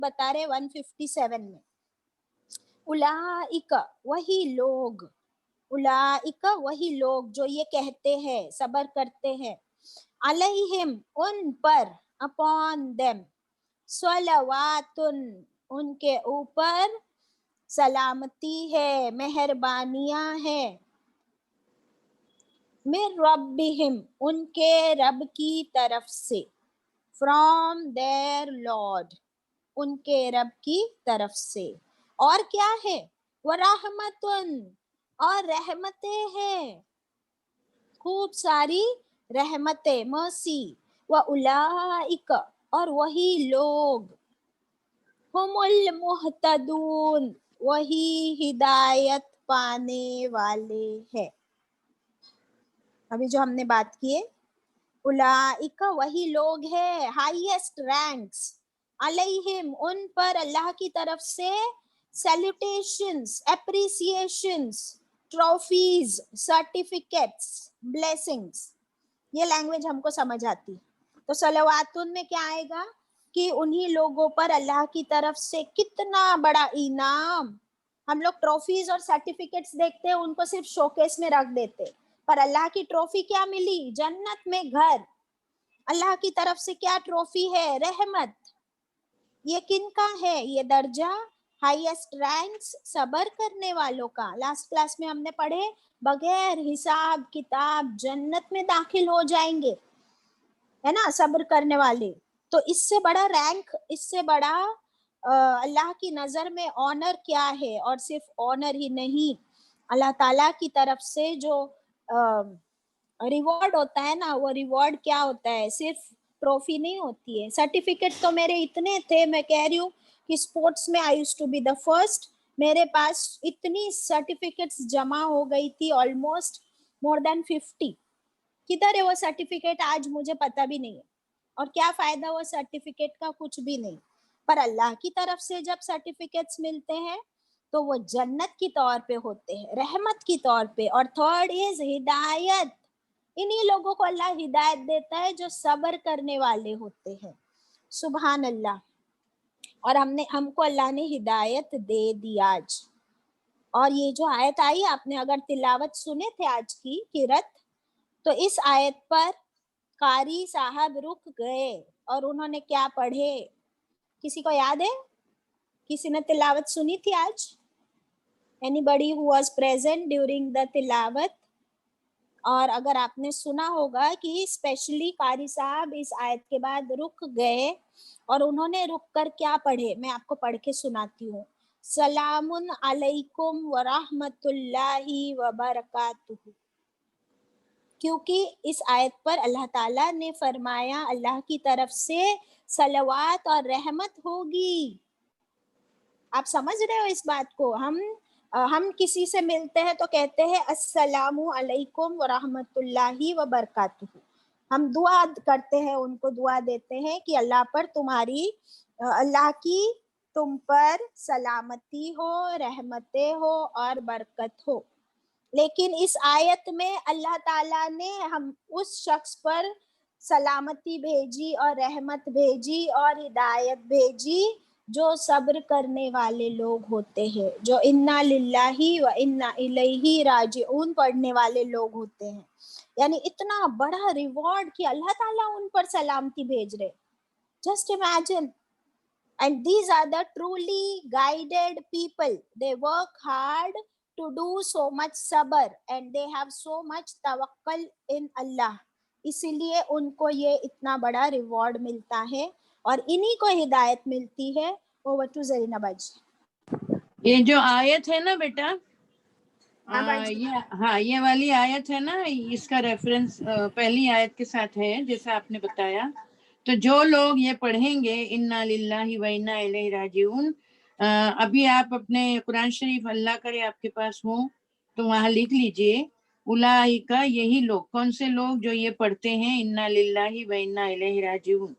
बता रहे 157 में, उलाइका वही लोग, उलाइका वही लोग जो ये कहते हैं, सबर करते हैं, अलैहिम उन पर, अपॉन देम, सलवातुन उनके ऊपर, सलामती है, मेहरबानियां है, मिर रब्बिहिम उनके रब की तरफ से, फ्रॉम देयर लॉर्ड उनके रब की तरफ से, और क्या है, व रहमतुन और रहमतें हैं, खूब सारी रहमतें, मर्सी, व उलाइक और वही लोग, हुमुल मुहतदून वही हिदायत पाने वाले हैं। अभी जो हमने बात की है, उलाइका वही लोग हैं, हाईएस्ट रैंक्स, अलैहिम उन पर अल्लाह की तरफ से, सैल्यूटेशंस, एप्रिसिएशंस, ट्रॉफीज, सर्टिफिकेट्स, ब्लेसिंग्स। ये लैंग्वेज हमको समझ आती। तो सलवातुन में क्या आएगा कि उन्हीं लोगों पर अल्लाह की तरफ से कितना बड़ा इनाम। हम लोग ट्रॉफीज और सर्टिफिकेट्स देखते हैं, उनको सिर्फ शोकेस में रख देते, पर अल्लाह की ट्रॉफी क्या मिली, जन्नत में घर। अल्लाह की तरफ से क्या ट्रॉफी है, रहमत। ये किनका है, ये दर्जा, हाईएस्ट रैंक्स सबर करने वालों का। लास्ट क्लास में हमने पढ़े, बगैर हिसाब किताब जन्नत में दाखिल हो जाएंगे, है ना, सब्र करने वाले। तो इससे बड़ा रैंक, इससे बड़ा अल्लाह की नजर में ऑनर क्या है। और सिर्फ ऑनर ही नहीं, अल्लाह ताला की तरफ से जो रिवॉर्ड होता है ना, वो रिवॉर्ड क्या होता है, सिर्फ ट्रॉफी नहीं होती है। सर्टिफिकेट तो मेरे इतने थे, मैं कह रही हूँ कि स्पोर्ट्स में I used to be the first, मेरे पास इतनी सर्टिफिकेट्स जमा हो गई थी, ऑलमोस्ट मोर देन 50। किधर है वो सर्टिफिकेट, आज मुझे पता भी नहीं है, और क्या फायदा वो सर्टिफिकेट का, कुछ भी नहीं। पर अल्लाह की तरफ से जब सर्टिफिकेट्स मिलते हैं तो वो जन्नत की तौर पे होते हैं, रहमत की तौर पे। और थर्ड इज हिदायत, इन्हीं लोगों को अल्लाह हिदायत देता है जो सब्र करने वाले होते हैं। सुभान अल्लाह। और हमको अल्लाह ने हिदायत दे दी आज। और ये जो आयत आई, आपने अगर तिलावत सुने थे आज की किरत, तो इस आयत पर कारी साहब रुक गए और उन्होंने क्या पढ़े, किसी को याद है? किसी ने तिलावत सुनी थी आज? Anybody who was present during the तिलावत? और अगर आपने सुना होगा कि स्पेशली कारी साहब इस आयत के बाद रुक गए, और उन्होंने रुक कर क्या पढ़े, मैं आपको पढ़ के सुनाती हूँ। सलामुन अलैकुम व रहमतुल्लाहि व बरकातुहू। क्योंकि इस आयत पर अल्लाह ताला ने फरमाया अल्लाह की तरफ से सलवात और रहमत होगी। आप समझ रहे हो इस बात को? हम किसी से मिलते हैं तो कहते हैं अस्सलामु अलैकुम व रहमतुल्लाहि व बरकातुहू। हम दुआ करते हैं, उनको दुआ देते हैं कि अल्लाह पर तुम्हारी, अल्लाह की तुम पर सलामती हो, रहमतें हो और बरकत हो। लेकिन इस आयत में अल्लाह ताला ने हम उस शख्स पर सलामती भेजी और रहमत भेजी और हिदायत भेजी जो सब्र करने वाले लोग होते हैं, जो इन्ना लिल्लाही व इन्ना इलैही राजिऊन पढ़ने वाले लोग होते हैं। यानी इतना बड़ा रिवॉर्ड कि अल्लाह ताला उन पर सलामती भेज रहे। Just imagine. And these are the truly guided people. They work hard to do so much sabr and they have so much tawakkul in Allah. इसीलिए उनको ये इतना बड़ा रिवॉर्ड मिलता है और इन्हीं को हिदायत मिलती है। ओवर टू ज़रीना बाजी। ये जो आयत है ना बेटा, ये वाली आयत है ना, इसका रेफरेंस पहली आयत के साथ है जैसा आपने बताया। तो जो लोग ये पढ़ेंगे इन्ना लिल्लाहि व इन्ना इलैहि राजिऊन, अभी आप अपने कुरान शरीफ अल्लाह करे आपके पास हो तो वहां लिख लीजिए उलाइका, यही लोग। कौन से लोग? जो ये पढ़ते हैं इन्ना लिल्लाहि व इन्ना इलैहि राजिऊन।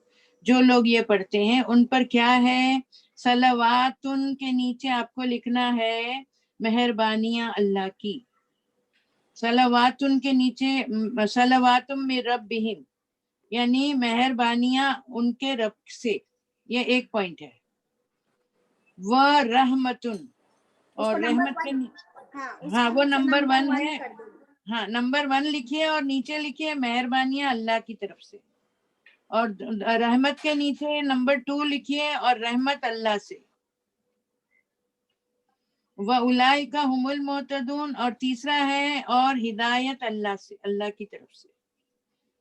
जो लोग ये पढ़ते हैं उन पर क्या है, सलवातुन के नीचे आपको लिखना है मेहरबानियां अल्लाह की। सलवातुन के नीचे सलवातुम मिर रब्बिहिम, यानी मेहरबानियां उनके रब से। ये एक पॉइंट है। व रहमतुन, और रहमत के हाँ वो नंबर 1 है। हाँ नंबर 1 लिखिए और नीचे लिखिए मेहरबानियां अल्लाह की तरफ से, और रहमत के नीचे नंबर 2 लिखिए और रहमत अल्लाह से। व उलाइका हुमुल मुहतदून, और तीसरा है और हिदायत अल्लाह से, अल्लाह की तरफ से।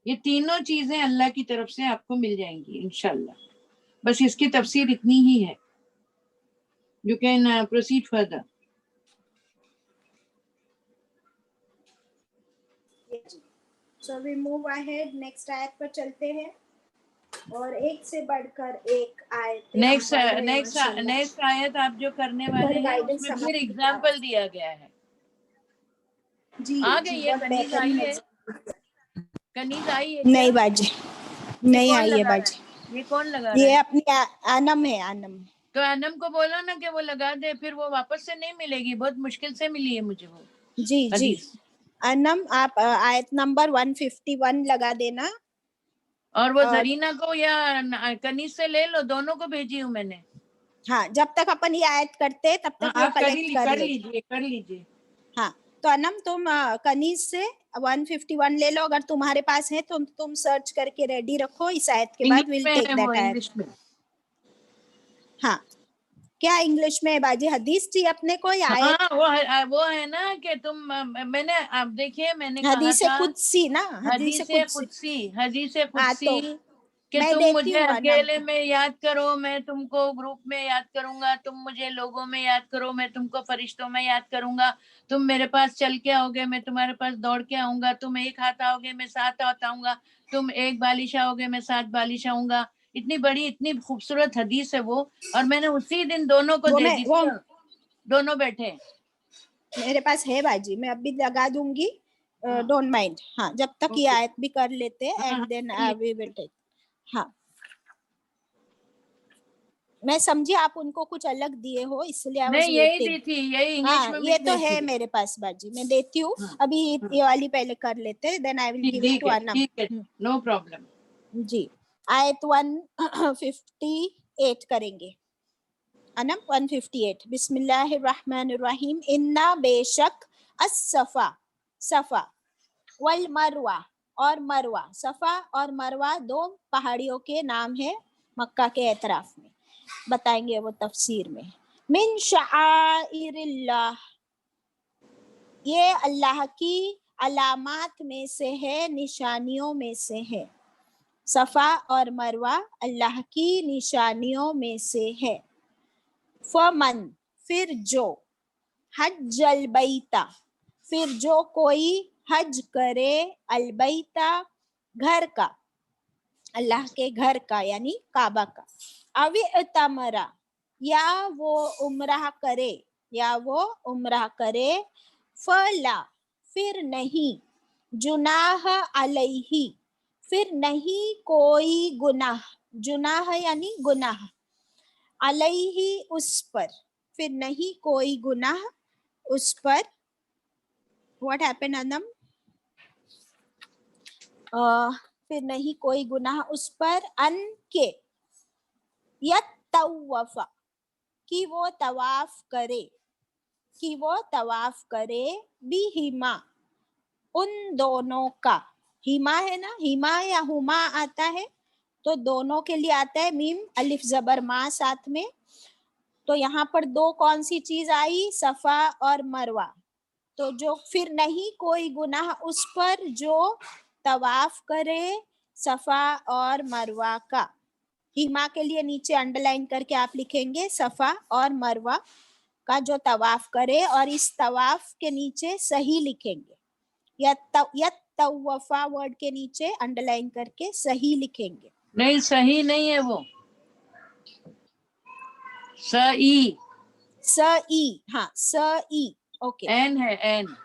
ये तीनों चीजें अल्लाह की तरफ से आपको मिल जाएंगी इंशाल्लाह। बस इसकी तफसीर इतनी ही है। You can proceed further. So we move ahead, next आयत पर चलते हैं, और एक से बढ़कर एक आयत। नेक्स्ट आयत आप जो करने वाले हैं उसमें फिर एग्जाम्पल दिया गया है। जी आ गई है कनीज, आई है कनीज, आई है नहीं बाजी, नहीं आई है बाजी। ये कौन लगा रहा है? ये अपनी अनम है, अनम। तो अनम को बोलो ना कि वो लगा दे, फिर वो वापस से नहीं मिलेगी, बहुत मुश्किल से मिली है मुझे वो। जी जी अनम, आप आयत नंबर 151 लगा देना। और वो जरीना को या कनीज से ले लो, दोनों को भेजी हूँ मैंने। हाँ, जब तक अपन ये आयत करते तब तक वो कलेक्ट कर लीजिए। हाँ, तो अनम तुम कनीज से 151 ले लो, अगर तुम्हारे पास है तो तुम सर्च करके रेडी रखो। इस आयत के बाद विल टेक दैट आयत। हाँ, क्या इंग्लिश में है बाजी? हदीस थी अपने को या आयत? हाँ, वो है ना कि तुम, मैंने, आप देखिए मैंने हदीस कुदसी ना, हदीस कुदसी कि तुम मुझे अकेले में याद करो, मैं तुमको ग्रुप में याद करूंगा, तुम मुझे लोगों में याद करो, मैं तुमको फरिश्तों में याद करूंगा, तुम मेरे पास चल के आओगे, मैं तुम्हारे पास दौड़ के आऊंगा, तुम एक हाथ आओगे, मैं 7 हाथ आऊंगा, तुम एक बालिश आओगे, मैं 7 बालिश आऊंगा। इतनी बड़ी, इतनी खूबसूरत हदीस है वो, और मैंने उसी दिन दोनों को दे दी, दोनों बैठे। मेरे पास है बाजी, मैं अभी लगा दूंगी, डोंट माइंड। हाँ, जब तक ये आयत भी कर लेते and then we will take. हाँ, मैं समझी आप उनको कुछ अलग दिए हो, इसलिए नहीं यही दी थी, यही इंग्लिश में ये तो है मेरे पास बाजी, मैं देती हूँ। अभी ये वाली पहले कर लेते हैं, then I will give it to Anam. No problem ji. आयत 158 करेंगे अनम। 158 बिस्मिल्लाहिर्रहमानिर्रहीम। इन्ना, बेशक, अस्सफा, सफा, वल मरवा, और मरवा। सफा और मरवा 2 पहाड़ियों के नाम है मक्का के एतराफ में, बताएंगे वो तफसीर में। मिन शआइरिल्लाह, ये अल्लाह की अलामात में से है, निशानियों में से है। सफा और मरवा अल्लाह की निशानियों में से है। फमन, फिर जो, हज्जल बैता, फिर जो कोई हज करे, अलबैता, घर का, अल्लाह के घर का यानी काबा का। अवी तमरा, या वो उम्राह करे, या वो उम्राह करे। फला, फिर नहीं, जुनाह अलैहि, फिर नहीं कोई गुनाह, जुनाह यानी गुनाह, अलैहि उस पर, फिर नहीं कोई गुनाह उस पर। What happened Anam? फिर नहीं कोई गुनाह उस पर, अन के, यतवफा, कि वो तवाफ करे, कि वो तवाफ करे, बिहिमा, उन दोनों का। हिमा है ना, हिमा या हुमा आता है, तो दोनों के लिए आता है मीम अलिफ जबर मा साथ में। तो यहाँ पर 2 कौन सी चीज आई? सफा और मरवा। तो जो फिर नहीं कोई गुनाह उस पर जो तवाफ करे सफा और मरवा का। हिमा के लिए नीचे अंडरलाइन करके आप लिखेंगे सफा और मरवा का जो तवाफ करे, और इस तवाफ के नीचे सही लिखेंगे, यतवफा वर्ड के नीचे अंडरलाइन करके सही लिखेंगे। नहीं सही नहीं है वो, सई, सई, हाँ सई, ओके, एन है, एन,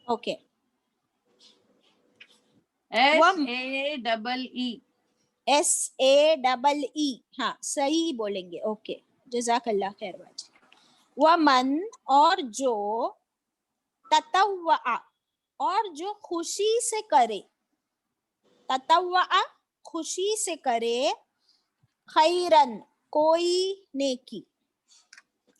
ओके, SAEE, हाँ सही बोलेंगे, ओके, जज़ाकल्लाह खैर बाजी। वमन, और जो, ततव्वा, और जो खुशी से करे, ततव्वा खुशी से करे, खैरन कोई नेकी,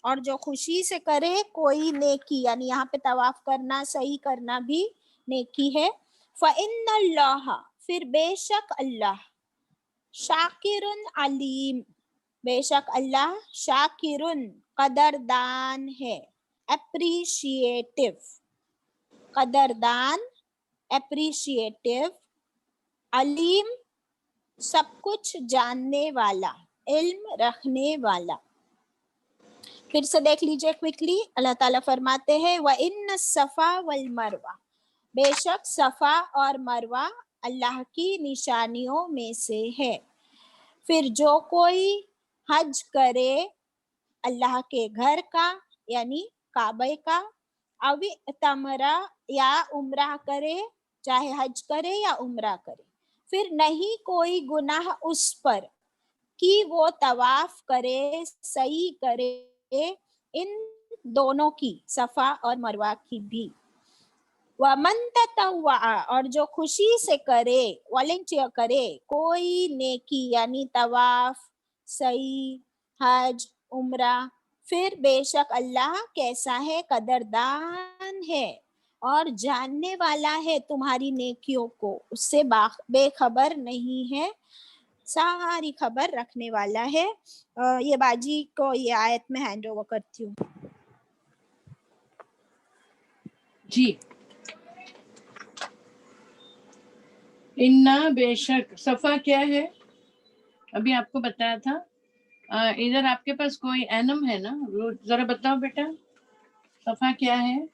और जो खुशी से करे कोई नेकी, यानी यहाँ पे तवाफ करना सही करना भी नेकी है। फ़इन्नल्लाह, फिर बेशक अल्लाह, शाकिरुन अलीम, बेशक अल्लाह शाकिरुन कदरदान है, एप्रिशिएटिव, कदरदान एप्रिशिएटिव, अलीम सब कुछ जानने वाला, इल्म रखने वाला। फिर से देख लीजिए क्विकली, अल्लाह ताला फरमाते हैं व इन्न सफा वल मरवा, बेशक सफा और मरवा अल्लाह की निशानियों में से है। फिर जो कोई हज करे अल्लाह के घर का यानी काबे का, अवी तमरा या उम्रा करे, चाहे हज करे या उम्रा करे, फिर नहीं कोई गुनाह उस पर कि वो तवाफ करे, सही करे इन दोनों की, सफा और मरवा की भी। वमन ततव्वा, और जो खुशी से करे, वॉलंटियर करे कोई नेकी यानी तवाफ, सही, हज, उम्रा, फिर बेशक अल्लाह कैसा है, कदरदान है और जानने वाला है तुम्हारी नेकियों को, उससे बेखबर नहीं है, सारी खबर रखने वाला है। ये बाजी को ये आयत में हैंड ओवर करती हूँ। जी, इन्ना बेशक, सफा क्या है अभी आपको बताया था। इधर आपके पास कोई एनम है ना, वो जरा बताओ बेटा, सफा क्या है।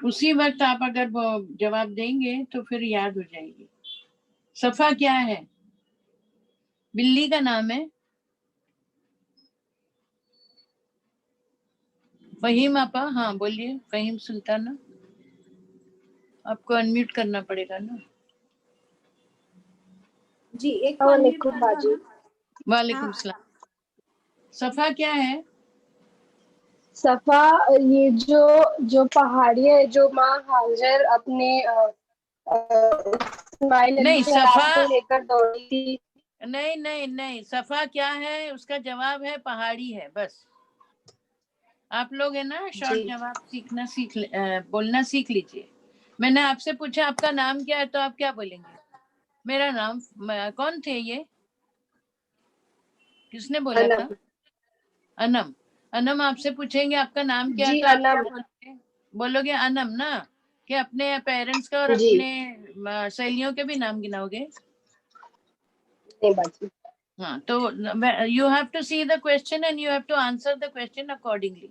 उसी वक्त आप अगर वो जवाब देंगे तो फिर याद हो जाएगी। सफा क्या है, बिल्ली का नाम है। फहीम आपा, हाँ बोलिए, फहीम सुल्ताना, आपको अनम्यूट करना पड़ेगा ना। जी एक वालेकुम बाजी। वालेकुम सलाम। सफा क्या है? सफा ये जो पहाड़ी है जो माँ हाजर अपने इस्माइल नहीं, अलैहिस्सलाम सफा को लेकर दौड़ी थी। नहीं नहीं नहीं, सफा क्या है उसका जवाब है पहाड़ी है, बस। आप लोग है ना शॉर्ट जवाब सीखना बोलना सीख लीजिए। मैंने आपसे पूछा आपका नाम क्या है, तो आप क्या बोलेंगे? मेरा नाम, कौन थे ये, किसने बोला था? अनम। अनम आपसे पूछेंगे आपका नाम क्या है, तो आप क्या बोलोगे? बोलोगे अनम ना, कि अपने पेरेंट्स का और अपने सहेलियों के भी नाम गिनाओगे? हाँ, तो you have to see the question and you have to answer the question accordingly.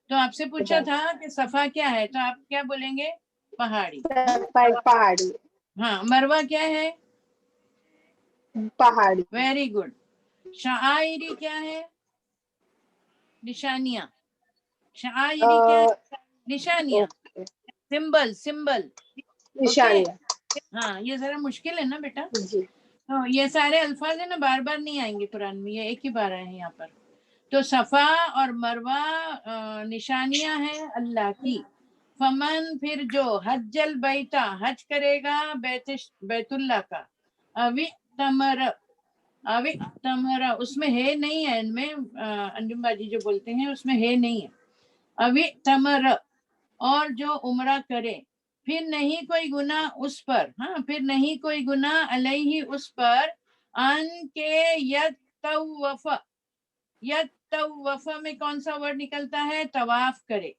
तो आपसे पूछा था कि सफा क्या है, तो आप क्या बोलेंगे? पहाड़ी। पहाड़ी। हाँ, मरवा क्या है? पहाड़ी। Very good. शाइरी क्या है? निशानियां। शाइरी क्या है? निशानियां, सिंबल, सिंबल, निशानियां। हाँ, ये जरा मुश्किल है ना बेटा। तो ये सारे अल्फाज है ना, बार बार नहीं आएंगे कुरान में, ये एक ही बार आए हैं यहाँ पर। तो सफा और मरवा निशानियां हैं अल्लाह की। फमन, फिर जो हज्जल बैता, हज करेगा बैतुल्लाह का, अवी तमर, उसमें है नहीं है, इनमें अंजुम बाजी जो बोलते हैं उसमें है नहीं है। अवी तमर, और जो उम्रा करे, फिर नहीं कोई गुनाह उस पर, हाँ, फिर नहीं कोई गुनाह अलैहि उस पर, अन के यतवफ, यतवफ में कौन सा वर्ड निकलता है? तवाफ करे।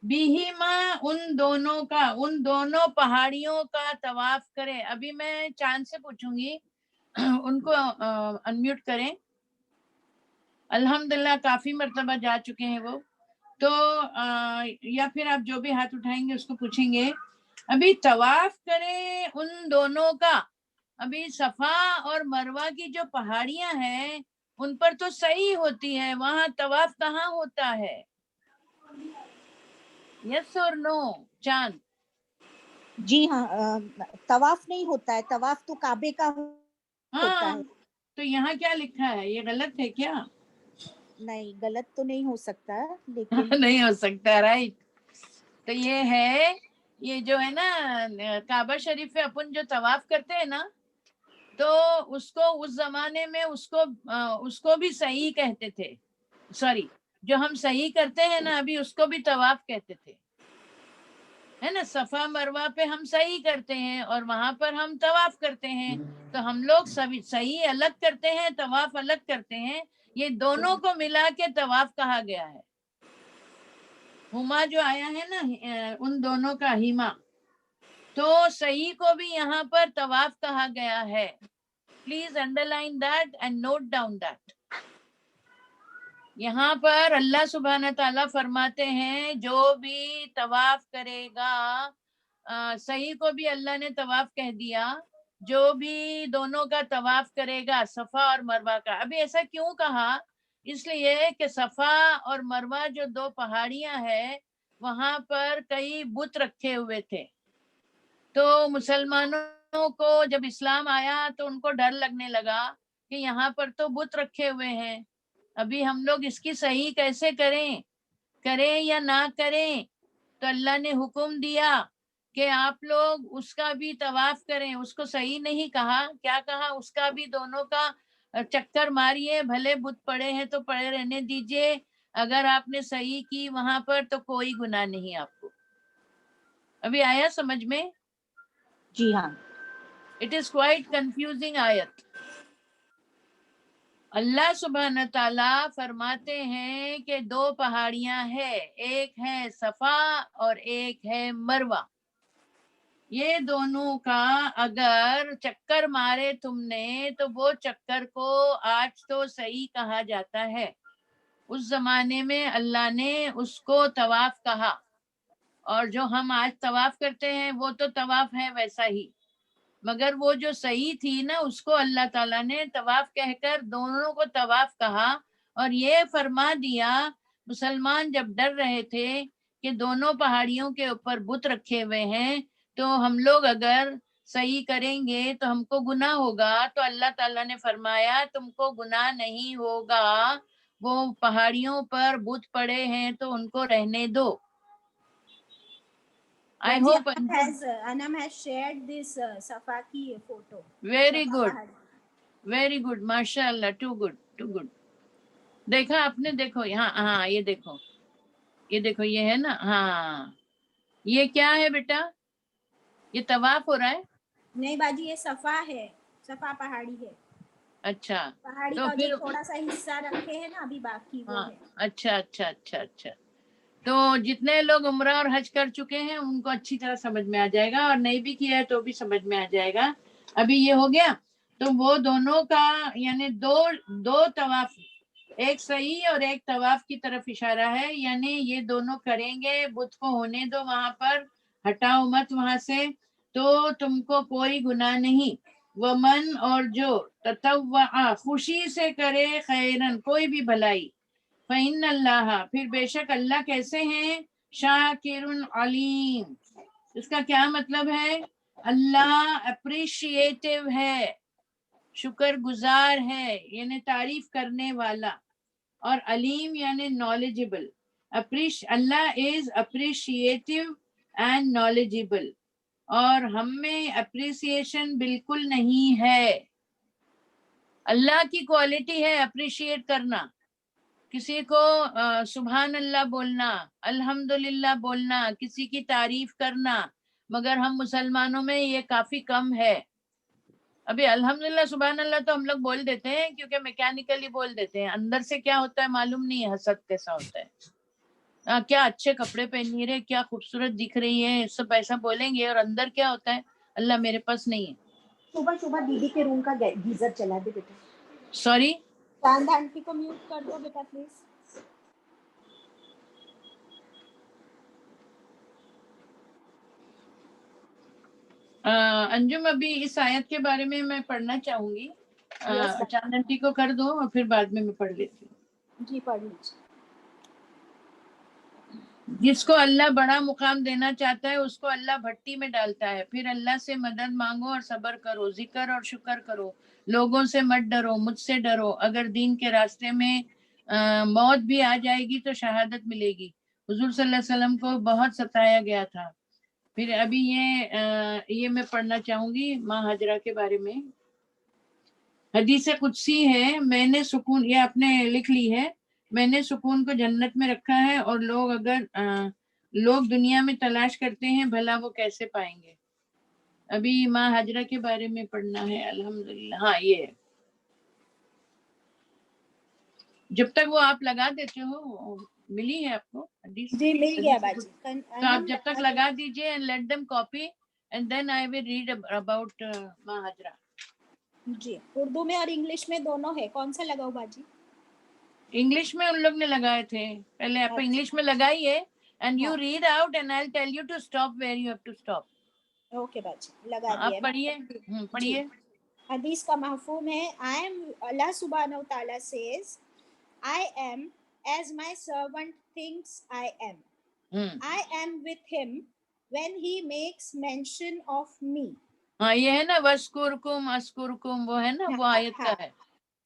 बिहिमा, उन दोनों का, उन दोनों पहाड़ियों का तवाफ करे। अभी मैं चांद से पूछूंगी, उनको अनम्यूट करें। अल्हम्दुलिल्लाह काफी मर्तबा जा चुके हैं वो, तो या फिर आप जो भी हाथ उठाएंगे उसको पूछेंगे। अभी तवाफ करें उन दोनों का, अभी सफा और मरवा की जो पहाड़ियां हैं उन पर तो सही होती है, वहां तवाफ कहाँ होता है? यस और नो चांद? जी हाँ, तवाफ नहीं होता है, तवाफ तो काबे का होता है। तो यहाँ क्या लिखा है, ये गलत है क्या? नहीं, गलत तो नहीं हो सकता, लेकिन नहीं हो सकता, राइट। तो ये है, ये जो है ना काबा शरीफ पे अपन जो तवाफ करते हैं ना, تو उसको उस जमाने में उसको भी सही कहते थे, सॉरी जो हम सही करते हैं ना अभी उसको भी तवाफ कहते थे, है ना। सफा मरवा पे हम सही करते हैं और वहां पर हम तवाफ करते हैं, तो हम लोग सभी सही अलग करते हैं, तवाफ अलग करते हैं, ये दोनों को मिला के तवाफ कहा गया है। हुमा जो आया है ना उन दोनों का हिमा, तो सही को भी यहाँ पर तवाफ कहा गया है। Please underline that and note down that. यहाँ पर अल्लाह सुब्हान ताला फरमाते हैं जो भी तवाफ करेगा, सही को भी अल्लाह ने तवाफ कह दिया, जो भी दोनों का तवाफ करेगा सफा और मरवा का। अभी ऐसा क्यों कहा? इसलिए कि सफा और मरवा जो दो पहाड़ियां हैं वहां पर कई बुत रखे हुए थे, तो मुसलमानों को जब इस्लाम आया तो उनको डर लगने लगा कि यहाँ पर तो बुत रखे हुए हैं, अभी हम लोग इसकी सही कैसे करें या ना करें। तो अल्लाह ने हुक्म दिया कि आप लोग उसका भी तवाफ करें। उसको सही नहीं कहा, क्या कहा? उसका भी दोनों का चक्कर मारिए, भले बुत पड़े हैं तो पड़े रहने दीजिए, अगर आपने सही की वहां पर तो कोई गुनाह नहीं आपको। अभी आया समझ में? जी हाँ। इट इज क्वाइट कंफ्यूजिंग आयत। अल्लाह सुब्हान ताला फरमाते हैं कि दो पहाड़ियां हैं, एक है सफा और एक है मरवा। ये दोनों का अगर चक्कर मारे तुमने तो वो चक्कर को आज तो सही कहा जाता है, उस जमाने में अल्लाह ने उसको तवाफ कहा, और जो हम आज तवाफ करते हैं वो तो तवाफ है वैसा ही, मगर वो जो सही थी ना उसको अल्लाह ताला ने तवाफ कहकर दोनों को तवाफ कहा। और ये फरमा दिया, मुसलमान जब डर रहे थे कि दोनों पहाड़ियों के ऊपर बुत रखे हुए हैं, तो हम लोग अगर सही करेंगे तो हमको गुनाह होगा, तो अल्लाह ताला ने फरमाया तुमको गुनाह नहीं होगा, वो पहाड़ियों पर बुत पड़े हैं तो उनको रहने दो। I hope Anam has shared this Safa ki photo. very Safa good, पहाड़ी। वेरी गुड, माशाल्लाह, टू गुड टू गुड। देखा आपने? देखो यहाँ, हाँ ये देखो, ये देखो, ये है ना, हाँ ये क्या है बेटा? ये तवाफ हो रहा है? नहीं बाजी, ये सफा है, सफा पहाड़ी है। अच्छा, पहाड़ी तो का फिर जो थोड़ा सा हिस्सा रखे हैं ना अभी बाकी, वो हाँ, है। अच्छा अच्छा अच्छा अच्छा। तो जितने लोग उम्रा और हज कर चुके हैं उनको अच्छी तरह समझ में आ जाएगा, और नहीं भी किया है तो भी समझ में आ जाएगा। अभी ये हो गया, तो वो दोनों का यानी दो तवाफ, एक सही और एक तवाफ की तरफ इशारा है, यानी ये दोनों करेंगे, बुत को होने दो वहां पर, हटाओ मत वहां से, तो तुमको कोई गुनाह नहीं। वमन, और जो ततव्वा खुशी से करे, खैरन कोई भी भलाई, फ़इन्न अल्लाह, फिर बेशक अल्लाह कैसे हैं? शाकिरुन अलीम। इसका क्या मतलब है? अल्लाह अप्रिशिएटिव है, शुक्र गुजार है, यानी तारीफ करने वाला, और अलीम यानी knowledgeable. Allah is appreciative and knowledgeable, और हम में अप्रिसिएशन बिल्कुल नहीं है। अल्लाह की क्वालिटी है अप्रिशिएट करना, किसी को सुभान अल्लाह बोलना, अल्हम्दुलिल्लाह बोलना, किसी की तारीफ करना, मगर हम मुसलमानों में ये काफी कम है। अभी अल्हम्दुलिल्लाह सुभान अल्लाह तो हम लोग बोल देते हैं क्योंकि मैकेनिकली बोल देते हैं, अंदर से क्या होता है मालूम नहीं है, हसद कैसा होता है। क्या अच्छे कपड़े पहनी रहे, क्या खूबसूरत दिख रही है, सब ऐसा बोलेंगे, और अंदर क्या होता है? अल्लाह मेरे पास नहीं है। सुबह सुबह दीदी के रूम का गीजर चला दे बेटा। सॉरी, चांद आंटी को म्यूट कर दो बेटा प्लीज। अंजुम, अभी इस आयत के बारे में मैं पढ़ना चाहूंगी। चांद आंटी को कर दो और फिर बाद में मैं पढ़ लेती हूँ। जी पढ़ लीजिए। जिसको अल्लाह बड़ा मुकाम देना चाहता है उसको अल्लाह भट्टी में डालता है। फिर अल्लाह से मदद मांगो और सब्र करो, जिक्र और शुक्र करो, लोगों से मत डरो, मुझसे डरो। अगर दीन के रास्ते में मौत भी आ जाएगी तो शहादत मिलेगी। हुजूर सल्लल्लाहु अलैहि वसल्लम को बहुत सताया गया था। फिर अभी ये मैं पढ़ना चाहूंगी माँ हाजरा के बारे में। حدیث قدسی ہے, मैंने सुकून, ये आपने लिख ली है, मैंने सुकून को जन्नत में रखा है, और लोग अगर लोग दुनिया में तलाश करते हैं भला वो कैसे पाएंगे. अभी माँ हाजरा के बारे में पढ़ना है. अल्हम्दुलिल्लाह. हाँ, ये है. जब तक वो आप लगा देते हो, मिली है आपको हदीस? जी मिल गया बाजी. तो आप जब तक लगा दीजिए, and let them copy, and then I will read about माँ हाजरा. जी उर्दू में और इंग्लिश में दोनों है, कौन सा लगाओ बाजी? इंग्लिश में उन लोग ने लगाए थे, पहले आप अच्छा. इंग्लिश में लगाइए, एंड यू हाँ. Read out, and I will tell you to stop where you have to stop. Okay बाजी, लगा आप दिया. पढ़िए. जी. पढ़िए. हदीस का महफूम है, आई एम, अल्लाह सुब्हानहू तआला says, I am as my servant thinks I am. I am with him when he makes mention of me. हाँ, ये है ना वस्कुरकुम अस्कुरकुम, वो है ना, वो आयत का है.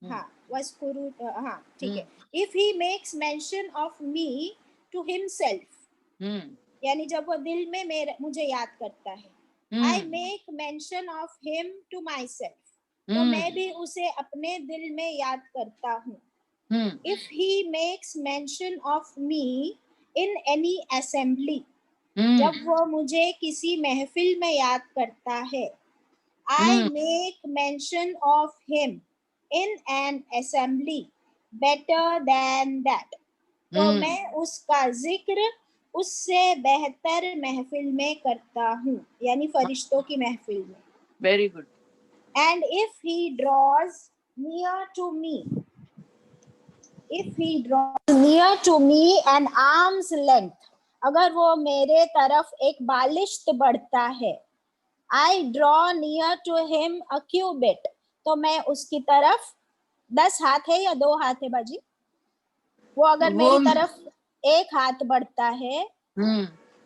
हाँ वस्कुरु, हाँ ठीक है. If he makes mention of me to himself, यानी जब वो दिल में मुझे याद करता है. I make mention of him to myself, तो मैं भी उसे अपने दिल में याद करता हूँ. If he makes mention of me in any assembly, जब वो मुझे किसी महफिल में याद करता है. I make mention of him in an assembly better than that, तो मैं उसका जिक्र उससे बेहतर महफिल में करता हूँ, यानी फरिश्तों की महफिल में. Very good. And if he draws near to me, if he draws near to me an arm's length, अगर वो मेरे तरफ एक बालिश्त बढ़ता है. I draw near to him a cubit, तो मैं उसकी तरफ 10 हाथ है या 2 हाथ है बाजी? वो अगर मेरी तरफ 1 हाथ बढ़ता है,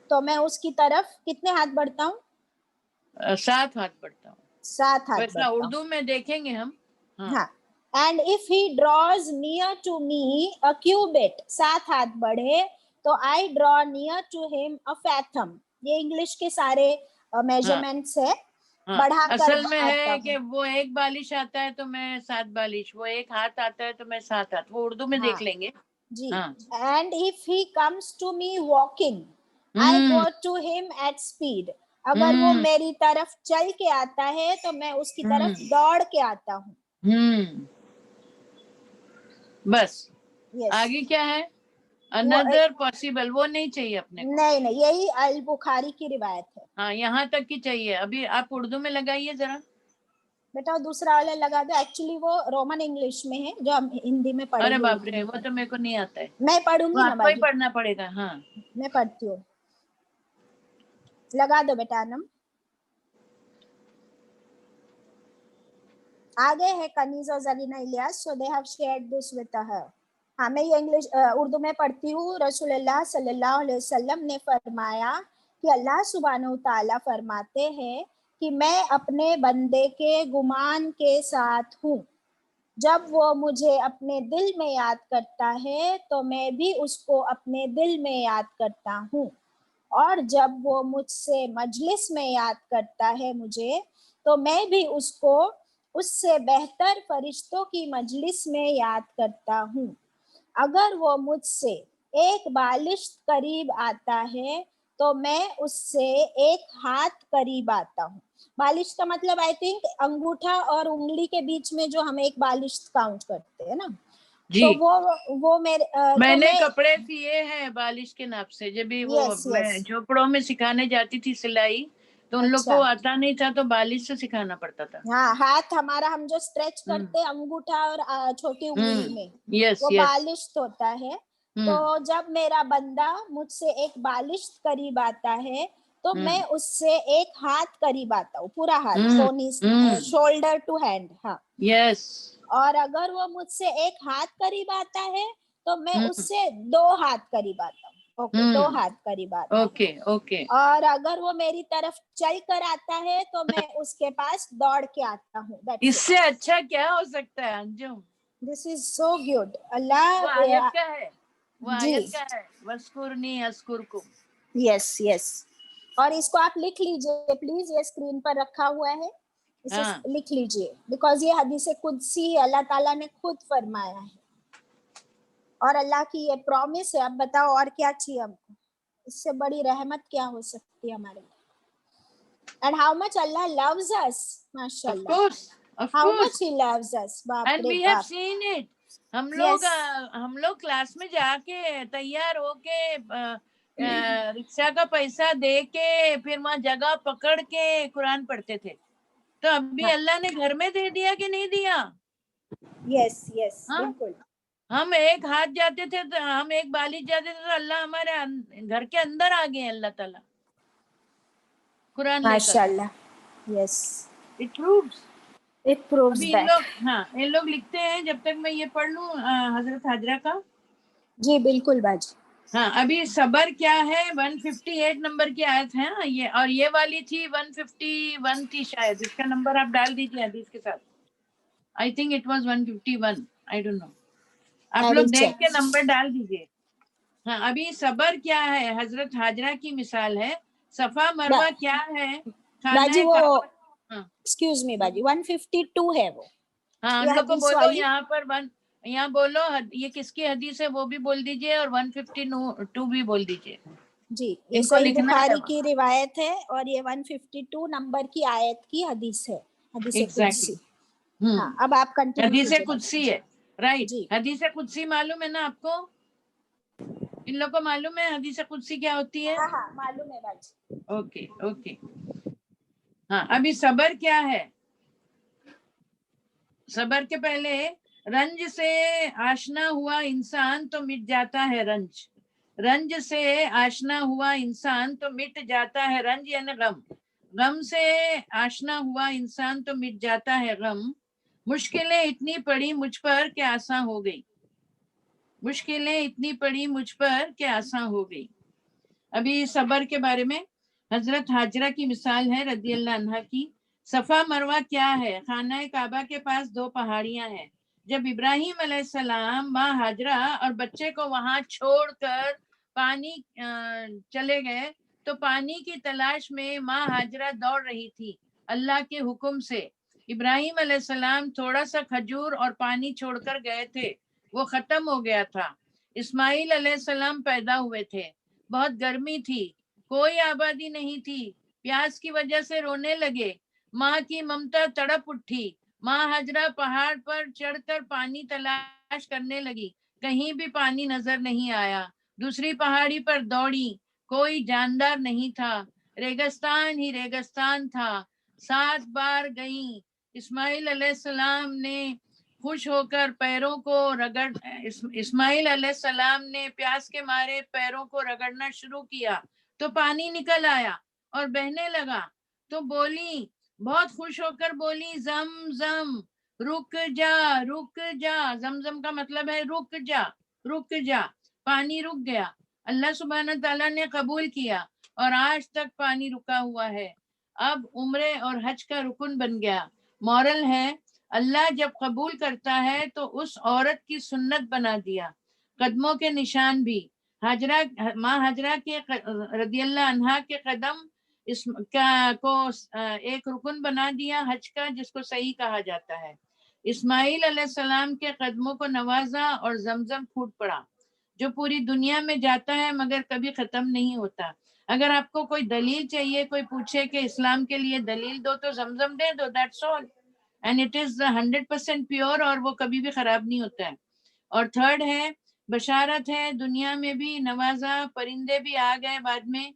तो मैं उसकी तरफ कितने हाथ बढ़ता हूँ? 7 हाथ बढ़ता हूँ. 7 हाथ वैसा उर्दू में देखेंगे हम. हाँ. And if he draws near to me a cubit, 7 हाथ बढ़े, तो I draw near to him a fathom. ये इंग्लिश के सारे मेजरमेंट्स है. बढ़ाकर असल में है कि वो 1 बालिश आता है तो मैं 7 बालिश, वो 1 हाथ आता है तो मैं 7 हाथ. वो उर्दू में देख लेंगे जी. And if he comes to me walking, I go to him at speed. अगर वो मेरी तरफ चल के आता है तो मैं उसकी तरफ दौड़ के आता हूँ. बस. आगे क्या है? Another possible, वो नहीं चाहिए अपने को. नहीं, यही अल बुखारी की रिवायत है. हाँ, यहाँ तक की चाहिए. अभी आप उर्दू में लगाइए जरा. बेटा दूसरा वाला लगा दो. एक्चुअली वो रोमन इंग्लिश में है जो हम हिंदी में पढ़ेंगे. अरे बाप रे, वो तो मेरे को नहीं आता है. मैं पढ़ूंगी ना, आपको ही पढ़ना पड़ेगा. हाँ, मैं पढ़ती हूँ. लगा दो बेटा अनम. आगे है कनीज़ और Zarina Ilyas, so they have shared this with her. हाँ, मैं ये इंग्लिश उर्दू में पढ़ती हूँ. रसूलुल्लाह सल्लल्लाहु अलैहि वसल्लम ने फरमाया कि अल्लाह सुब्हानहू तआला फरमाते हैं कि मैं अपने बंदे के गुमान के साथ हूँ. जब वो मुझे अपने दिल में याद करता है तो मैं भी उसको अपने दिल में याद करता हूँ, और जब वो मुझसे मजलिस में याद करता है मुझे, तो मैं भी उसको उससे बेहतर फरिश्तों की मजलिस में याद करता हूँ. अगर वो मुझसे 1 बालिश करीब आता है तो मैं उससे 1 हाथ करीब आता हूँ. बालिश का मतलब आई थिंक अंगूठा और उंगली के बीच में जो हम 1 बालिश काउंट करते हैं ना. जी. तो वो मैंने कपड़े सिए हैं बालिश के नाप से. जब भी वो मैं झोपड़ों में सिखाने जाती थी सिलाई, तो उन लोग को आता नहीं था तो बालिश से सिखाना पड़ता था. हाँ, हाथ हमारा हम जो स्ट्रेच करते अंगूठा और छोटी उंगली में, वो बालिश होता है. तो जब मेरा बंदा मुझसे 1 बालिश करीब आता है तो मैं उससे 1 हाथ करीब आता हूँ. पूरा हाथ, शोल्डर टू हैंड. हाँ, यस. और अगर वो मुझसे 1 हाथ करीब आता है तो मैं उससे 2 हाथ करीब आता हूँ. ओके, 2 हाथ करीब आता हूँ. ओके. और अगर वो मेरी तरफ चल कर आता है तो मैं उसके पास दौड़ के आता हूँ. इससे अच्छा क्या हो सकता है Anjum? This is so good. अल्लाह वो आयत का है. वस्कुरनी अस्कुरकुम. यस. और इसको आप लिख लीजिए प्लीज, ये स्क्रीन पर रखा हुआ है. इसे हाँ लिख लीजिए, बिकॉज ये हदीस कुदसी है, अल्लाह ताला ने खुद फरमाया है और अल्लाह की ये प्रॉमिस है। अब बताओ और क्या चाहिए हमको, इससे बड़ी रहमत क्या हो सकती है हमारे लिए। And how much Allah loves us, of mashallah. course, of How course. much He loves us, बाप And रे we have बाप। seen it. हम Yes. लोग क्लास में जाके तैयार होके रिक्शा का पैसा दे के फिर वहाँ जगह पकड़ के कुरान पढ़ते थे। तो अभी हाँ। अल्लाह ने घर में दे दिया कि नहीं दिया? Yes, yes, हाँ? बिल्कुल। हम एक हाथ जाते थे तो हम एक बालिश जाते थे तो अल्लाह हमारे घर के अंदर आ गए अल्लाह ताला कुरान लेकर। माशाल्लाह। Yes, It proves. it proves अभी that. इन लोग लिखते हैं, जब तक मैं ये पढ़ लूं हजरत हाजरा का। जी बिल्कुल बाजी। हाँ, अभी सबर क्या है 158 नंबर की आयत है ये, और ये वाली थी 151 थी शायद। इसका नंबर आप डाल दीजिए हदीस के साथ। I think it was 151, I don't know, आप लोग देख के नंबर डाल दीजिए। हाँ, अभी सबर क्या है हजरत हाजरा की मिसाल है। सफा मरवा क्या है बाजी वो हाँ एक्सक्यूज मी बाजी 152 है वो। हाँ, ये उन लोग को हदीस बोलो वाली यहाँ पर यहाँ बोलो ये किसकी हदीस है वो भी बोल दीजिए और 152 भी बोल दीजिए। जी, ये इनको सही लिखना है बुखारी की रिवायत है और ये 152 नंबर की आयत की हदीस है, हदीस एग्जैक्टली। कुदसी। हाँ, अब आप कंटिन्यू हदीस कीजिए कुदसी है, राइट। जी। हदीस कुदसी मालूम है ना आपको? इन लोग को मालूम है हदीस कुदसी क्या होती है? हाँ हाँ मालूम है बाजी। Okay okay. हाँ, अभी सबर क्या है? सबर के पहले रंज से आशना हुआ इंसान तो मिट जाता है रंज। रंज से आशना हुआ इंसान तो मिट जाता है रंज, यानी गम। गम से आशना हुआ इंसान तो मिट जाता है गम। मुश्किलें इतनी पड़ी मुझ पर कि आसान हो गई। मुश्किलें इतनी पड़ी मुझ पर कि आसान हो गई। अभी सबर के बारे में हजरत हाजरा की मिसाल है रदी अल्लाह अन्हा की। सफा मरवा क्या है? खाना काबा के पास 2 पहाड़ियां हैं। जब इब्राहिम अलैहिस्सलाम माँ हाजरा और बच्चे को वहां छोड़कर पानी चले गए तो पानी की तलाश में माँ हाजरा दौड़ रही थी अल्लाह के हुक्म से। इब्राहिम अलैहिस्सलाम थोड़ा सा खजूर और पानी छोड़कर गए थे, वो खत्म हो गया था। इस्माइल अलैहिस्सलाम पैदा हुए थे, बहुत गर्मी थी, कोई आबादी नहीं थी, प्यास की वजह से रोने लगे। माँ की ममता तड़प उठी। माँ हाजरा पहाड़ पर चढ़कर पानी तलाश करने लगी, कहीं भी पानी नजर नहीं आया। दूसरी पहाड़ी पर दौड़ी, कोई जानदार नहीं था, रेगिस्तान ही रेगिस्तान था। 7 बार गई। इस्माइल अलैहिस्सलाम ने खुश होकर पैरों को इस्माइल अलैहिस्सलाम ने प्यास के मारे पैरों को रगड़ना शुरू किया तो पानी निकल आया और बहने लगा। तो बोली, बहुत खुश होकर बोली, जम जम रुक जा रुक जा। जमजम का मतलब है रुक जा रुक जा। पानी रुक गया। अल्लाह सुब्हान ताला ने कबूल किया और आज तक पानी रुका हुआ है। अब उम्रे और हज का रुकन बन गया। मॉरल है, अल्लाह जब कबूल करता है तो उस औरत की सुन्नत बना दिया। कदमों के निशान भी हाजरा माँ हाजरा के रदी अल्लाह अन्हा के कदम को एक रुकन बना दिया हज का, जिसको सही कहा जाता है। इस्माइल अलैहिस्सलाम के कदमों को नवाजा और जमजम फूट पड़ा, जो पूरी दुनिया में जाता है मगर कभी खत्म नहीं होता। अगर आपको कोई दलील चाहिए, कोई पूछे कि इस्लाम के लिए दलील दो, तो जमजम दे दो, that's all. And it is 100% pure और वो कभी भी खराब नहीं होता है। और थर्ड है, बशारत है, दुनिया में भी नवाजा, परिंदे भी आ गए बाद में।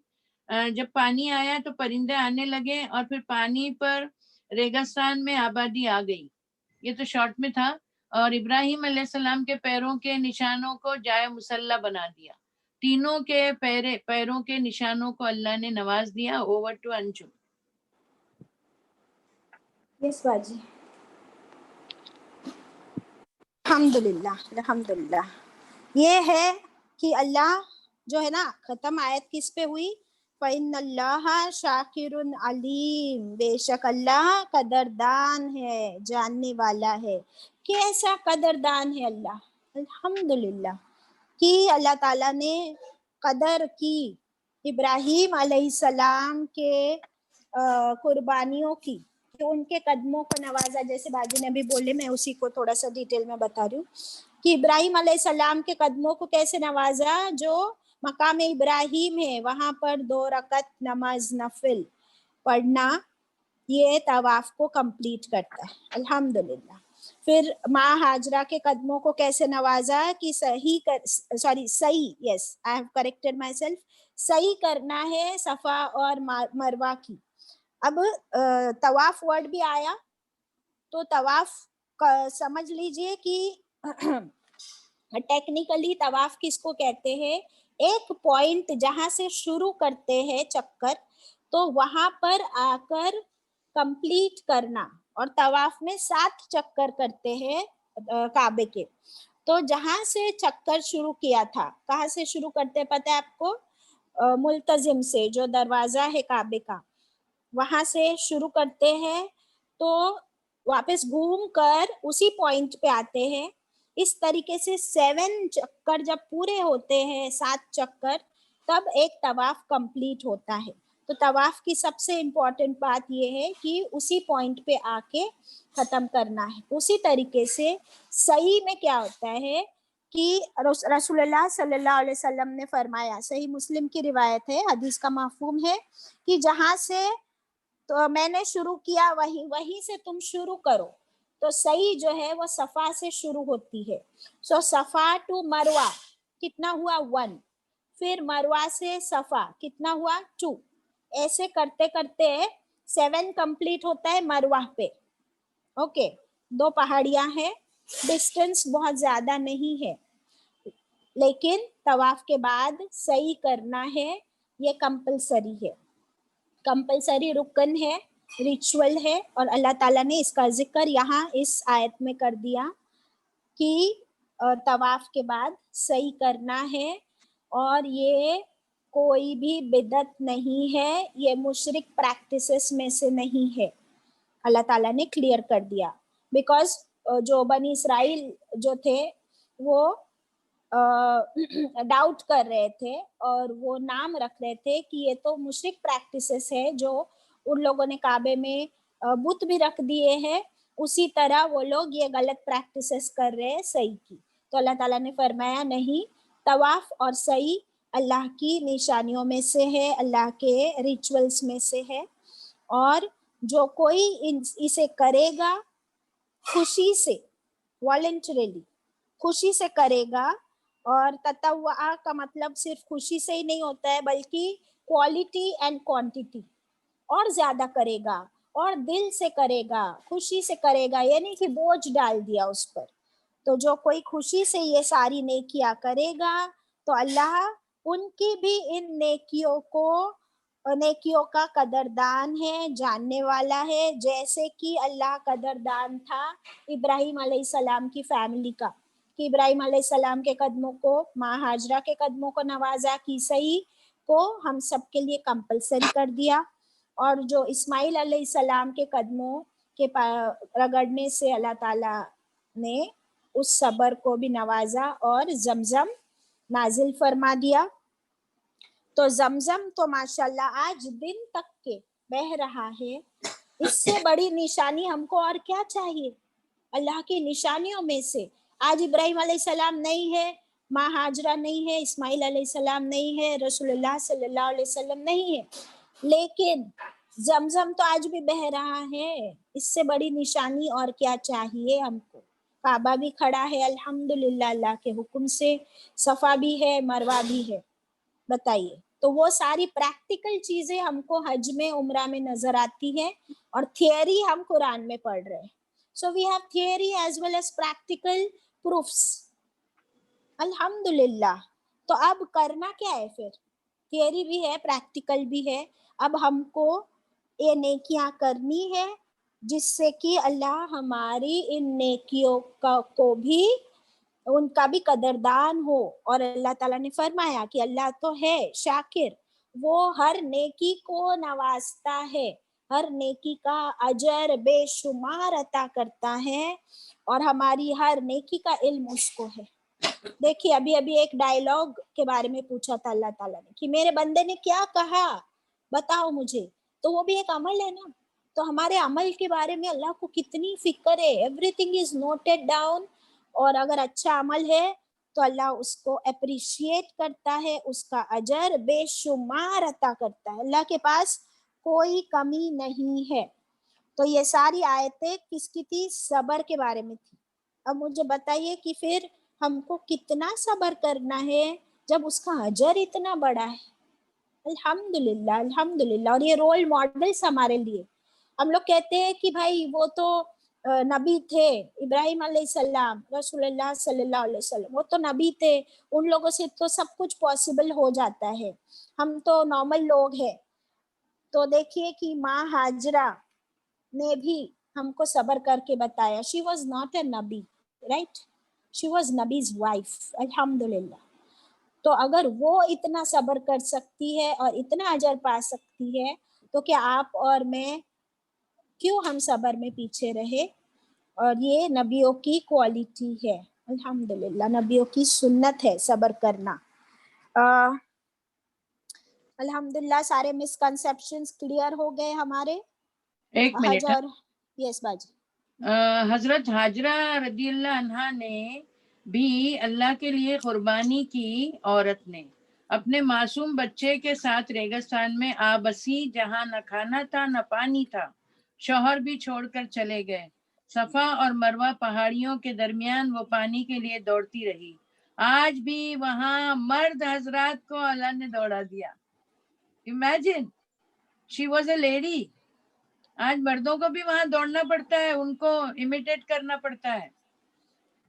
जब पानी आया तो परिंदे आने लगे और फिर पानी पर रेगिस्तान में आबादी आ गई। ये तो शॉर्ट में था। और इब्राहिम अलैहिस्सलाम के पैरों के निशानों को जाए मुसल्ला बना दिया। तीनों के पैरों के निशानों को अल्लाह ने नवाज दिया। Over to Anjum. यस बाजी। अल्हम्दुलिल्लाह अल्हम्दुलिल्लाह। ये है कि अल्लाह जो है ना, खत्म आयत किस पे हुई? फ़इन्नल्लाह शाकिरुन अलीम, बेशक अल्लाह कदरदान है, जानने वाला है। कैसा कदरदान है अल्लाह? अल्हम्दुलिल्लाह कि अल्लाह ताला ने कदर की इब्राहिम अलैहिस्सलाम के कुर्बानियों की, कि उनके कदमों को नवाजा, जैसे बाजू ने अभी बोले, मैं उसी को थोड़ा सा डिटेल में बता रही हूँ कि इब्राहिम अलैहिस्सलाम के कदमों को कैसे नवाजा। जो मकाम इब्राहिम है वहां पर 2 रकत नमाज नफिल पढ़ना ये तवाफ को कंप्लीट करता है, अल्हम्दुलिल्लाह। फिर माँ हाजरा के कदमों को कैसे नवाजा कि सही yes I have corrected my self, सही करना है सफा और मरवा की। अब तवाफ वर्ड भी आया तो तवाफ समझ लीजिए कि टेक्निकली तवाफ किसको कहते हैं, एक पॉइंट जहां से शुरू करते हैं चक्कर तो वहां पर आकर कंप्लीट करना, और तवाफ में 7 चक्कर करते हैं काबे के। तो जहां से चक्कर शुरू किया था, कहाँ से शुरू करते पता है आपको, मुल्तजिम से, जो दरवाजा है काबे का, वहां से शुरू करते हैं तो वापस घूम कर उसी पॉइंट पे आते हैं। इस तरीके से 7 चक्कर जब पूरे होते हैं, 7 चक्कर, तब एक तवाफ कंप्लीट होता है। तो तवाफ की सबसे इम्पोर्टेंट बात यह है कि उसी पॉइंट पे आके खत्म करना है। उसी तरीके से सही में क्या होता है कि रसूलुल्लाह सल्लल्लाहु अलैहि वसल्लम ने फरमाया, सही मुस्लिम की रिवायत है, हदीस का मफहूम है कि जहां से तो मैंने शुरू किया वहीं से तुम शुरू करो। तो सही जो है वो सफा से शुरू होती है। सो सफा टू मरवा कितना हुआ 1, फिर मरवा से सफा कितना हुआ 2, ऐसे करते करते 7 कंप्लीट होता है मरवा पे। ओके, 2 पहाड़ियां हैं, डिस्टेंस बहुत ज्यादा नहीं है, लेकिन तवाफ के बाद सही करना है, ये कंपलसरी है, कंपलसरी रुकन है, रिचुअल है। और अल्लाह ताला ने इसका जिक्र यहाँ इस आयत में कर दिया कि तवाफ के बाद सही करना है, और ये कोई भी बिदत नहीं है, ये मुशरिक प्रैक्टिसेस में से नहीं है, अल्लाह ताला ने क्लियर कर दिया। बिकॉज जो बनी इसराइल जो थे वो डाउट कर रहे थे और वो नाम रख रहे थे कि ये तो मुशरिक प्रैक्टिसेस है, जो उन लोगों ने काबे में बुत भी रख दिए हैं, उसी तरह वो लोग ये गलत प्रैक्टिसेस कर रहे हैं सही की। तो अल्लाह ताला ने फरमाया नहीं, तवाफ और सही अल्लाह की निशानियों में से है, अल्लाह के रिचुअल्स में से है, और जो कोई इसे करेगा खुशी से, वॉलंटरीली खुशी से करेगा, और ततव्वुआ का मतलब सिर्फ खुशी से ही नहीं होता है, बल्कि क्वालिटी एंड क्वांटिटी, और ज्यादा करेगा और दिल से करेगा, खुशी से करेगा, यानी कि बोझ डाल दिया उस पर। तो जो कोई खुशी से ये सारी नेकियां करेगा तो अल्लाह उनकी भी इन नेकियों का कदरदान है, जानने वाला है, जैसे कि अल्लाह कदरदान था इब्राहिम अलैहिस्सलाम की फैमिली का, कि इब्राहिम अलैहिस्सलाम के कदमों को, माँ हाजरा के कदमों को नवाजा की सही को हम सब के लिए कंपलसरी कर दिया, और जो इस्माइल अलैहिस्सलाम के कदमों के रगड़ने से अल्लाह ताला ने उस सबर को भी नवाजा और जमजम नाजिल फरमा दिया। तो जमजम तो माशाल्लाह आज दिन तक के बह रहा है, इससे बड़ी निशानी हमको और क्या चाहिए। अल्लाह की निशानियों में से आज इब्राहिम अलैहिस्सलाम नहीं है, माँ हाजरा नहीं है, इस्माइल अलैहिस्सलाम नहीं है, रसूलुल्लाह सल्लल्लाहु अलैहि वसल्लम नहीं है, लेकिन जमजम तो आज भी बह रहा है। इससे बड़ी निशानी और क्या चाहिए हमको। काबा भी खड़ा है अल्हम्दुलिल्लाह अल्लाह के हुक्म से, सफा भी है, मरवा भी है। बताइए, तो वो सारी प्रैक्टिकल चीजें हमको हज में, उम्रा में नजर आती है, और थियरी हम कुरान में पढ़ रहे हैं। So we have theory as well as practical proofs, अल्हम्दुलिल्लाह। तो अब करना क्या है फिर, थियरी भी है, प्रैक्टिकल भी है, अब हमको ये नेकियां करनी है जिससे कि अल्लाह हमारी इन नेकियों को भी, उनका भी कदरदान हो। और अल्लाह ताला ने फरमाया कि अल्लाह तो है शाकिर, वो हर नेकी को नवाजता है, हर नेकी का अजर बेशुमार अता करता है, और हमारी हर नेकी का इल्म उसको है। देखिए अभी अभी एक डायलॉग के बारे में पूछा था अल्लाह ताला ने कि मेरे बंदे ने क्या कहा बताओ मुझे, तो वो भी एक अमल है ना, تو ہمارے عمل کے بارے میں اللہ کو کتنی فکر ہے, every thing is noted down. اور اگر اچھا عمل ہے تو اللہ اس کو اپریشیٹ کرتا ہے, اس کا اجر بے شمار عطا کرتا ہے, اللہ کے پاس کوئی کمی نہیں ہے. تو یہ ساری آیتیں کس کی تھی؟ صبر کے بارے میں تھی. اب مجھے بتائیے کہ پھر ہم کو کتنا صبر کرنا ہے جب اس کا اجر اتنا بڑا ہے. الحمدللہ الحمدللہ. اور یہ رول ماڈلز ہمارے لیے. ہم لوگ کہتے ہیں کہ بھائی وہ تو نبی تھے, ابراہیم علیہ السلام, رسول اللہ صلی اللہ علیہ وسلم, وہ تو نبی تھے, ان لوگوں سے تو سب کچھ پاسبل ہو جاتا ہے, ہم تو نارمل لوگ ہیں. تو دیکھیے کہ ماں ہاجرہ نے بھی ہم کو صبر کر کے بتایا. شی واز ناٹ اے نبی, رائٹ, شی واز نبیز وائف. الحمدللہ. تو اگر وہ اتنا صبر کر سکتی ہے اور اتنا اجر پا سکتی ہے, تو کیا آپ اور میں کیوں ہم صبر میں پیچھے رہے؟ اور یہ نبیوں کی کوالٹی ہے, الحمدللہ, نبیوں کی سنت ہے صبر کرنا. الحمدللہ سارے مسکنسیپشنز کلیئر ہو گئے ہمارے. ایک منٹ. حجر, یس باجی. حضرت ہاجرہ رضی اللہ عنہا نے بھی اللہ کے لیے قربانی کی. عورت نے اپنے معصوم بچے کے ساتھ ریگستان میں آ بسی, جہاں نہ کھانا تھا نہ پانی تھا. شوہر بھی چھوڑ کر چلے گئے. صفا اور مروہ پہاڑیوں کے درمیان وہ پانی کے لیے دوڑتی رہی. آج بھی وہاں مرد حضرات کو اللہ نے دوڑا دیا. Imagine, she was a lady. آج مردوں کو بھی وہاں دوڑنا پڑتا ہے, ان کو امیٹیٹ کرنا پڑتا ہے.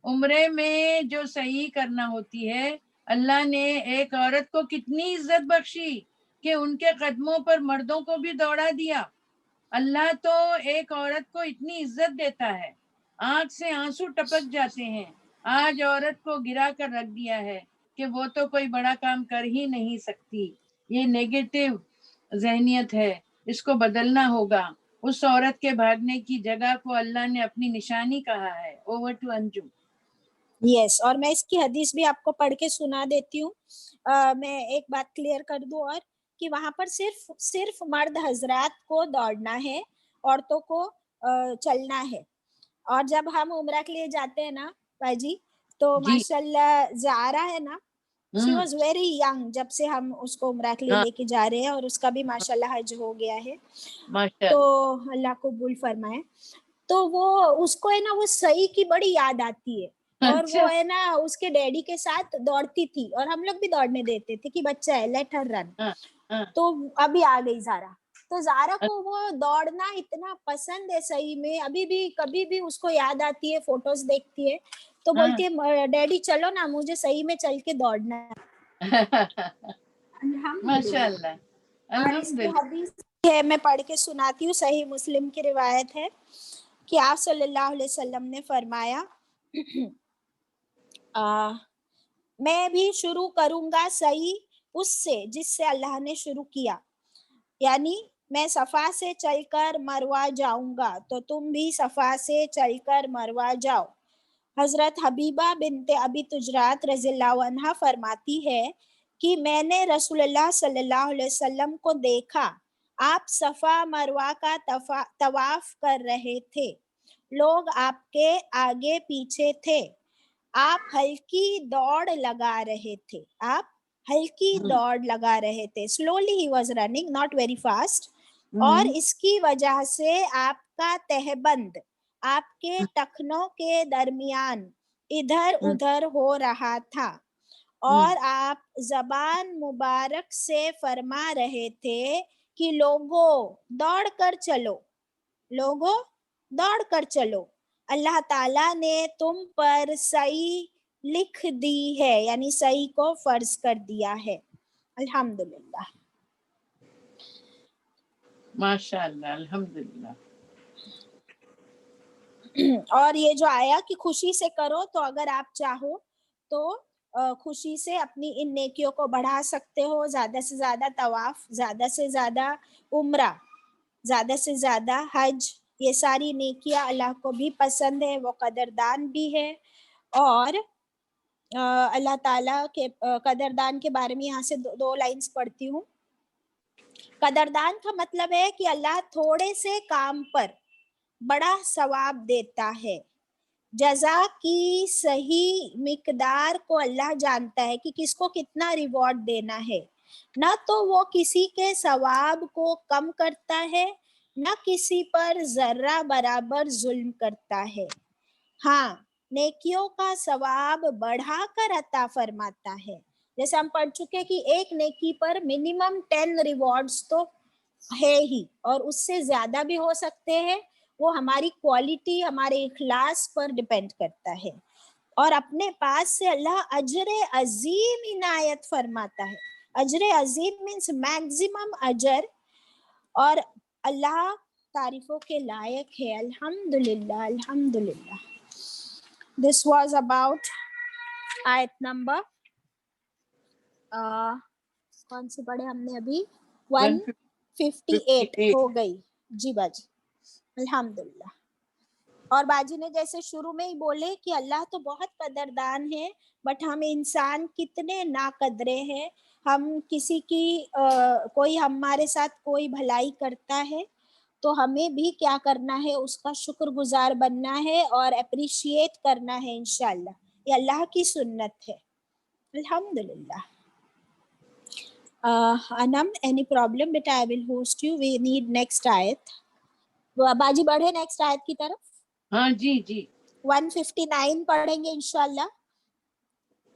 عمرے میں جو صحیح کرنا ہوتی ہے, اللہ نے ایک عورت کو کتنی عزت بخشی کہ ان کے قدموں پر مردوں کو بھی دوڑا دیا. اللہ تو ایک عورت کو اتنی عزت دیتا ہے, آنکھ سے آنسو ٹپک جاتے ہیں. آج عورت کو گرا کر رکھ دیا ہے کہ وہ تو کوئی بڑا کام کر ہی نہیں سکتی. یہ نیگیٹو ذہنیت ہے, اس کو بدلنا ہوگا. اس عورت کے بھاگنے کی جگہ کو اللہ نے اپنی نشانی کہا ہے. اوور ٹو انجم. یس, اور میں اس کی حدیث بھی آپ کو پڑھ کے سنا دیتی ہوں. میں ایک بات کلیئر کر دوں, اور کہ وہاں پر صرف مرد حضرات کو دوڑنا ہے, عورتوں کو چلنا ہے. اور جب ہم عمرہ کے لیے جاتے ہیں نا بھائی جی, تو جی. ماشاءاللہ زہرا ہے نا, شی واز ویری ینگ جب سے ہم اس کو عمرہ کے لیے لے کے جا رہے ہیں, اور اس کا بھی ماشاءاللہ حج ہو گیا ہے, تو اللہ قبول فرمائے. تو وہ اس کو ہے نا وہ صحیح کی بڑی یاد آتی ہے, اور وہ ہے نا اس کے ڈیڈی کے ساتھ دوڑتی تھی, اور ہم لوگ بھی دوڑنے دیتے تھے کہ بچہ ہے, لیٹ ہر رن. تو ابھی آ گئی زارا. تو زارا کو وہ دوڑنا اتنا پسند ہے صحیح میں, ابھی بھی کبھی بھی اس کو یاد آتی ہے, فوٹوز دیکھتی ہے تو بولتی ہے ڈیڈی چلو نا, مجھے صحیح میں چل کے دوڑنا ہے. ماشاء اللہ. اور اس کی حدیث ہے, میں پڑھ کے سناتی ہوں, صحیح مسلم کی روایت ہے کہ آپ صلی اللہ علیہ وسلم نے فرمایا, میں بھی شروع کروں گا صحیح اس سے جس سے اللہ نے شروع کیا, یعنی میں صفا سے چل کر مروہ جاؤں گا تو تم بھی صفا سے چل کر مروہ جاؤ. حضرت حبیبہ بنت ابی تجرات رضی اللہ عنہا فرماتی ہے کہ میں نے رسول اللہ صلی اللہ علیہ وسلم کو دیکھا, آپ صفا مروہ کا طواف کر رہے تھے, لوگ آپ کے آگے پیچھے تھے, آپ ہلکی دوڑ لگا رہے تھے, slowly he was running, not very fast. اور اس کی وجہ سے آپ کا تہبند آپ کے ٹخنوں کے درمیان ادھر ادھر ہو رہا تھا, اور آپ زبان مبارک سے فرما رہے تھے کہ لوگوں دوڑ کر چلو, اللہ تعالیٰ نے تم پر صحیح لکھ دی ہے, یعنی صحیح کو فرض کر دیا ہے. الحمدللہ. ماشاء اللہ, الحمدللہ. اور یہ جو آیا کہ خوشی سے کرو, تو اگر آپ چاہو تو خوشی سے اپنی ان نیکیوں کو بڑھا سکتے ہو, زیادہ سے زیادہ طواف, زیادہ سے زیادہ عمرہ, زیادہ سے زیادہ حج, یہ ساری نیکیاں اللہ کو بھی پسند ہے, وہ قدردان بھی ہے. اور اللہ تعالیٰ کے قدردان کے بارے میں یہاں سے دو لائنز پڑھتی ہوں. कदरदान का मतलब है कि अल्लाह थोड़े से काम पर बड़ा सवाब देता है। जजा की सही मिकदार को अल्लाह जानता है कि किसको कितना रिवॉर्ड देना है, ना तो वो किसी के सवाब को कम करता है, ना किसी पर जर्रा बराबर जुल्म करता है। हाँ, नेकियों का सवाब बढ़ाकर अता फरमाता है। जैसे हम पढ़ चुके कि एक नेकी पर मिनिमम 10 रिवॉर्ड्स तो है ही, और उससे ज्यादा भी हो सकते हैं। वो हमारी क्वालिटी, हमारे इखलास पर डिपेंड करता है। और अपने पास से अल्लाह अजर अजीम इनायत फरमाता है। अजर अजीम मीन्स मैक्सिमम अजर, और अल्लाह तारीफों के लायक है। अल्हम्दुलिल्लाह, अल्हम्दुलिल्लाह। This was about आयत नंबर कौन सी पढ़े हमने अभी? 158 हो गई जी बाजी। अल्हम्दुलिल्लाह। और बाजी ने जैसे शुरू में ही बोले कि अल्लाह तो बहुत कदरदान है, बट हम इंसान कितने नाकदरे हैं। हम किसी की कोई हमारे साथ कोई भलाई करता है तो हमें भी क्या करना है, उसका शुक्रगुजार बनना है और अप्रिशिएट करना है इंशाल्लाह। ये अल्लाह की सुन्नत है। अल्हम्दुलिल्लाह। Anam, any problem? But I will host you. We need next ayat. बाजी बढ़े नेक्स्ट आयत की तरफ। हाँ जी जी। 159 पढ़ेंगे इंशाल्लाह।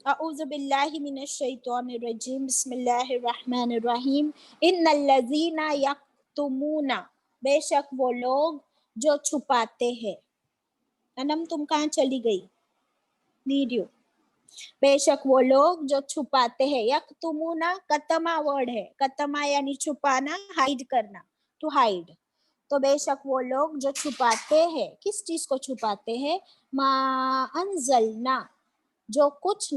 अऊज़ु बिल्लाहि मिनश शैतानिर रजीम, बिस्मिल्लाहिर रहमानिर रहीम। इन्नल लज़ीना यक्तुमूना, बेशक वो लोग जो छुपाते हैं। अनम तुम कहाँ चली गई? Need you. बेशक वो लोग जो छुपाते हैं। यक्तुमूना कतमा वर्ड है। कतमा यानी छुपाना, हाइड करना, टू हाइड। तो बेशक वो लोग जो छुपाते हैं, किस चीज को छुपाते हैं? मा अनज़लना, जो कुछ